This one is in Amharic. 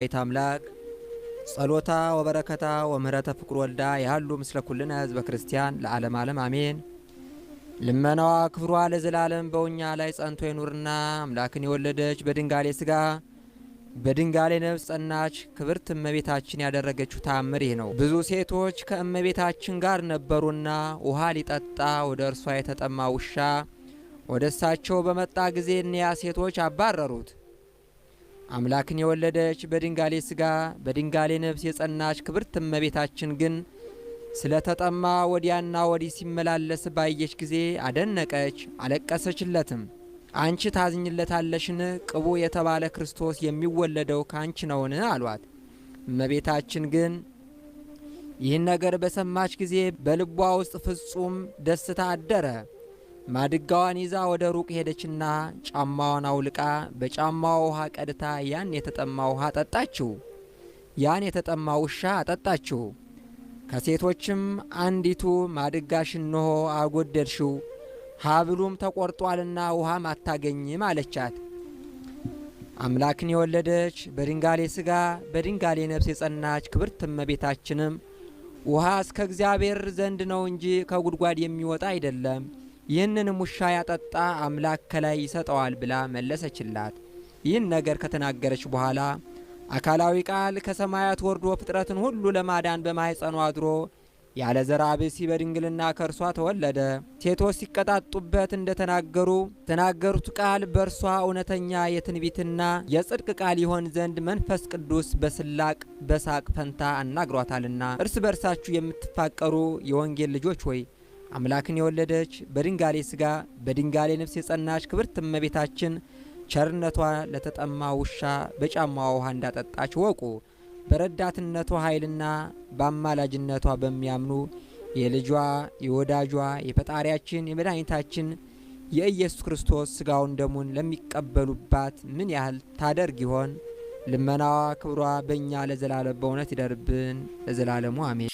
አምላክ ጸሎታ ወበረከታ ወምህረተ ፍቅር ወልዳ ያሉ ምስለ ኩልነ ህዝበ ክርስቲያን ለዓለም ዓለም አሜን። ልመናዋ ክብሯ ለዘላለም በእኛ ላይ ጸንቶ ይኑርና አምላክን የወለደች በድንጋሌ ስጋ በድንጋሌ ነፍስ ጸናች ክብርት እመቤታችን ያደረገችው ተአምር ይህ ነው። ብዙ ሴቶች ከእመቤታችን ጋር ነበሩና ውሃ ሊጠጣ ወደ እርሷ የተጠማ ውሻ ወደ እሳቸው በመጣ ጊዜ እኒያ ሴቶች አባረሩት። አምላክን የወለደች በድንጋሌ ስጋ በድንጋሌ ነፍስ የጸናች ክብርት እመቤታችን ግን ስለተጠማ ወዲያና ወዲህ ሲመላለስ ባየች ጊዜ አደነቀች፣ አለቀሰችለትም። አንቺ ታዝኝለታለሽን? ቅቡ የተባለ ክርስቶስ የሚወለደው ካንቺ ነውን? አሏት። እመቤታችን ግን ይህን ነገር በሰማች ጊዜ በልቧ ውስጥ ፍጹም ደስታ አደረ። ማድጋዋን ይዛ ወደ ሩቅ ሄደችና ጫማዋን አውልቃ በጫማዋ ውሃ ቀድታ ያን የተጠማ ውሃ አጠጣችው። ያን የተጠማ ውሻ አጠጣችው። ከሴቶችም አንዲቱ ማድጋሽ እነሆ አጎደልሽው፣ ሀብሉም ተቆርጧልና ውሃም አታገኝም አለቻት። አምላክን የወለደች በድንጋሌ ስጋ በድንጋሌ ነፍስ የጸናች ክብርት እመቤታችንም ውሃ እስከ እግዚአብሔር ዘንድ ነው እንጂ ከጉድጓድ የሚወጣ አይደለም፣ ይህንንም ውሻ ያጠጣ አምላክ ከላይ ይሰጠዋል ብላ መለሰችላት። ይህን ነገር ከተናገረች በኋላ አካላዊ ቃል ከሰማያት ወርዶ ፍጥረትን ሁሉ ለማዳን በማኅፀኗ አድሮ ያለ ዘራ ብእሲ በድንግልና ከእርሷ ተወለደ። ሴቶች ሲቀጣጡበት ተናገሩት ቃል በእርሷ እውነተኛ የትንቢትና የጽድቅ ቃል ይሆን ዘንድ መንፈስ ቅዱስ በስላቅ በሳቅ ፈንታ አናግሯታልና። እርስ በርሳችሁ የምትፋቀሩ የወንጌል ልጆች ሆይ አምላክን የወለደች በድንጋሌ ስጋ በድንጋሌ ነፍስ የጸናች ክብርት እመቤታችን ቸርነቷ ለተጠማ ውሻ በጫማዋ ውሃ እንዳጠጣች ወቁ። በረዳትነቷ ኃይልና በአማላጅነቷ በሚያምኑ የልጇ የወዳጇ የፈጣሪያችን የመድኃኒታችን የኢየሱስ ክርስቶስ ስጋውን ደሙን ለሚቀበሉባት ምን ያህል ታደርግ ይሆን? ልመናዋ ክብሯ በእኛ ለዘላለም በእውነት ይደርብን ለዘላለሙ አሜን።